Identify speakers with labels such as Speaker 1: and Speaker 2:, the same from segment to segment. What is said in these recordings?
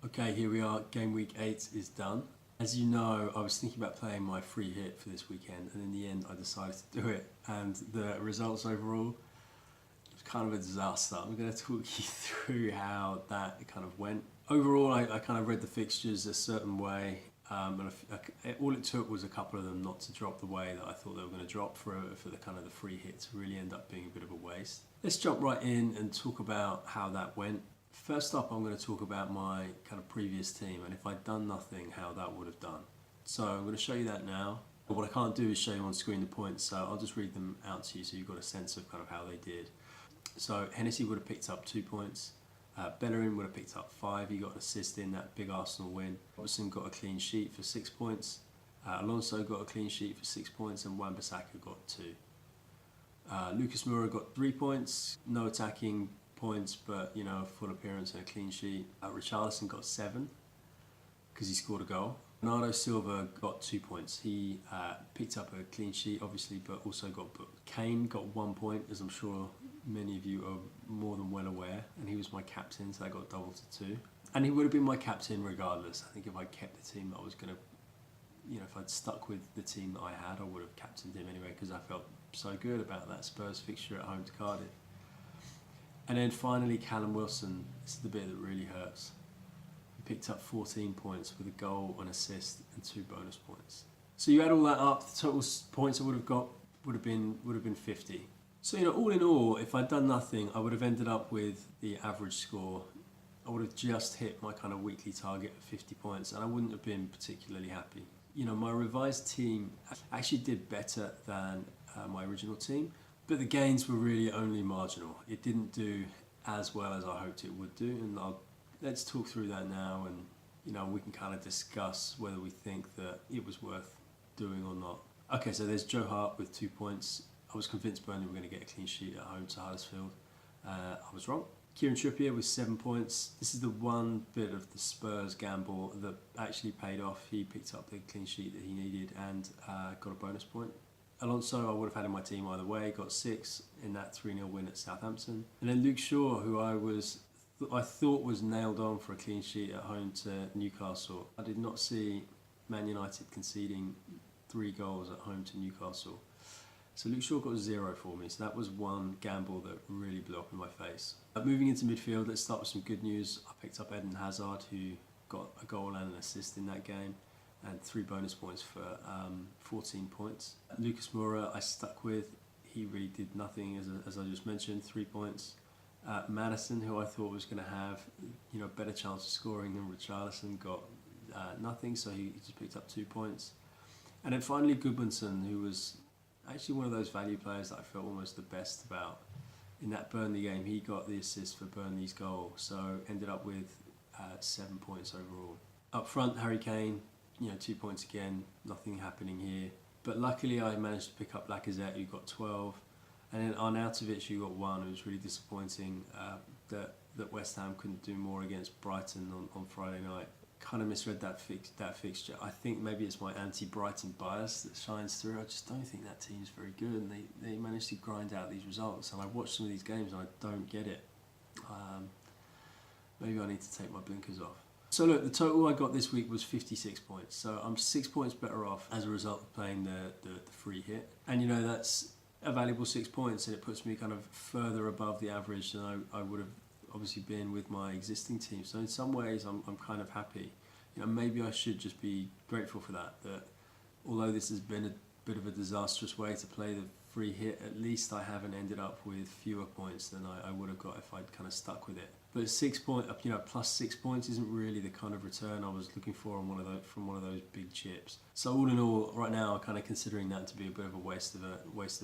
Speaker 1: Okay, here we are. Game week 8 is done. As you know, I was thinking about playing my free hit for this weekend, and in the end I decided to do it, and the results overall was kind of a disaster. I'm going to talk you through how that kind of went. Overall, I kind of read the fixtures a certain way, and all it took was a couple of them not to drop the way that I thought they were going to drop for the kind of the free hit to really end up being a bit of a waste. Let's jump right in and talk about how that went. First up, I'm going to talk about my kind of previous team, and if I'd done nothing, how that would have done. So I'm going to show you that now. But what I can't do is show you on screen the points, so I'll just read them out to you so you've got a sense of kind of how they did. So Hennessy would have picked up 2 points. Bellerin would have picked up 5. He got an assist in that big Arsenal win. Robertson got a clean sheet for 6 points. Alonso got a clean sheet for 6 points, and Wan-Bissaka got 2. Lucas Moura got 3 points. No attacking points, but you know, a full appearance and a clean sheet. Richarlison got 7 because he scored a goal. Bernardo Silva got 2 points. He picked up a clean sheet, obviously, but also got booked. Kane got 1 point, as I'm sure many of you are more than well aware, and he was my captain, so I got doubled to 2. And he would have been my captain regardless. I think if I kept the team, I was going to, you know, if I'd stuck with the team that I had, I would have captained him anyway because I felt so good about that Spurs fixture at home to Cardiff. And then finally, Callum Wilson. This is the bit that really hurts. He picked up 14 points with a goal, an assist, and 2 bonus points. So you add all that up, the total points I would have got would have been 50. So you know, all in all, if I'd done nothing, I would have ended up with the average score. I would have just hit my kind of weekly target of 50 points, and I wouldn't have been particularly happy. You know, my revised team actually did better than my original team. But the gains were really only marginal. It didn't do as well as I hoped it would do, and let's talk through that now, and you know, we can kind of discuss whether we think that it was worth doing or not. Okay, so there's Joe Hart with 2 points. I was convinced Burnley were going to get a clean sheet at home to Huddersfield. I was wrong. Kieran Trippier with 7 points. This is the one bit of the Spurs gamble that actually paid off. He picked up the clean sheet that he needed and got a bonus point. Alonso, I would have had in my team either way, got 6 in that 3-0 win at Southampton. And then Luke Shaw, who I thought was nailed on for a clean sheet at home to Newcastle. I did not see Man United conceding 3 goals at home to Newcastle. So Luke Shaw got 0 for me, so that was one gamble that really blew up in my face. Moving into midfield, let's start with some good news. I picked up Eden Hazard, who got a goal and an assist in that game, and 3 bonus points for 14 points. Lucas Moura I stuck with. He really did nothing, as I just mentioned, 3 points. Maddison, who I thought was going to have, you know, better chance of scoring than Richarlison, got nothing, so he just picked up 2 points. And then finally Gudmundsson, who was actually one of those value players that I felt almost the best about. In that Burnley game, he got the assist for Burnley's goal, so ended up with 7 points overall. Up front, Harry Kane, you know, 2 points again, nothing happening here. But luckily I managed to pick up Lacazette, who got 12. And then Arnautovic, who got 1. It was really disappointing that West Ham couldn't do more against Brighton on Friday night. Kind of misread that fixture. I think maybe it's my anti-Brighton bias that shines through. I just don't think that team's very good, and they managed to grind out these results. And I watched some of these games and I don't get it. Maybe I need to take my blinkers off. So look, the total I got this week was 56 points. So I'm 6 points better off as a result of playing the free hit. And you know, that's a valuable 6 points, and it puts me kind of further above the average than I would have obviously been with my existing team. So in some ways I'm kind of happy. You know, maybe I should just be grateful for that although this has been a bit of a disastrous way to play the free hit, at least I haven't ended up with fewer points than I would have got if I'd kind of stuck with it. But 6 points, you know, plus 6 points isn't really the kind of return I was looking for on from one of those big chips. So all in all, right now I'm kind of considering that to be a bit of a waste of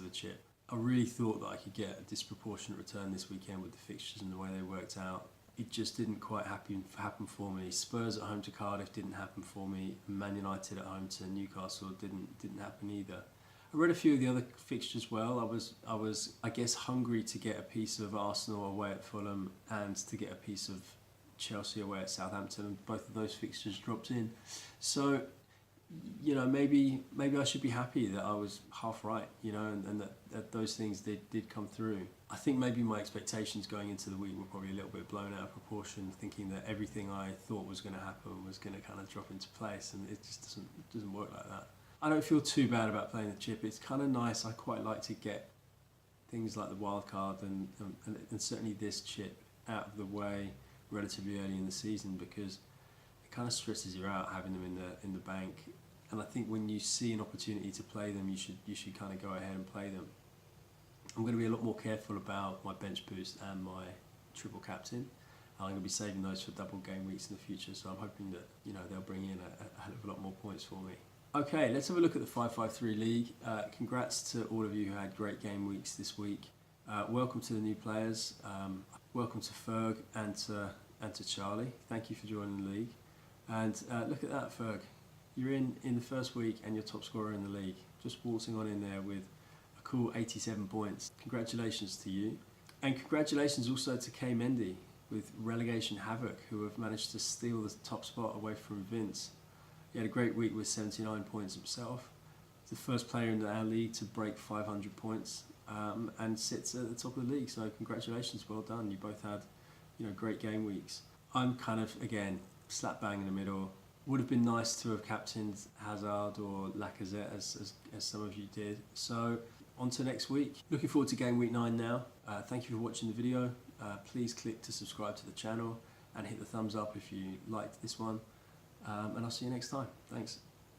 Speaker 1: a chip. I really thought that I could get a disproportionate return this weekend with the fixtures and the way they worked out. It just didn't quite happen for me. Spurs at home to Cardiff didn't happen for me. Man United at home to Newcastle didn't happen either. I read a few of the other fixtures well. I was I guess hungry to get a piece of Arsenal away at Fulham and to get a piece of Chelsea away at Southampton, and both of those fixtures dropped in. So you know, maybe I should be happy that I was half right, you know, and that those things did come through. I think maybe my expectations going into the week were probably a little bit blown out of proportion, thinking that everything I thought was going to happen was going to kind of drop into place, and it just doesn't work like that. I don't feel too bad about playing the chip. It's kind of nice. I quite like to get things like the wild card and certainly this chip out of the way relatively early in the season, because it kind of stresses you out having them in the bank. And I think when you see an opportunity to play them, you should kind of go ahead and play them. I'm going to be a lot more careful about my bench boost and my triple captain. I'm going to be saving those for double game weeks in the future, so I'm hoping that they'll bring in a hell of a lot more points for me. Okay, let's have a look at the 553 league. Congrats to all of you who had great game weeks this week. Welcome to the new players. Welcome to Ferg and to Charlie. Thank you for joining the league. And look at that, Ferg. You're in the first week and you're top scorer in the league. Just waltzing on in there with a cool 87 points. Congratulations to you. And congratulations also to K Mendy with Relegation Havoc, who have managed to steal the top spot away from Vince. He had a great week with 79 points himself. He's the first player in our league to break 500 points and sits at the top of the league. So congratulations, well done. You both had great game weeks. I'm kind of, again, slap bang in the middle. Would have been nice to have captained Hazard or Lacazette as some of you did. So on to next week. Looking forward to game week 9 now. Thank you for watching the video. Please click to subscribe to the channel and hit the thumbs up if you liked this one. And I'll see you next time. Thanks.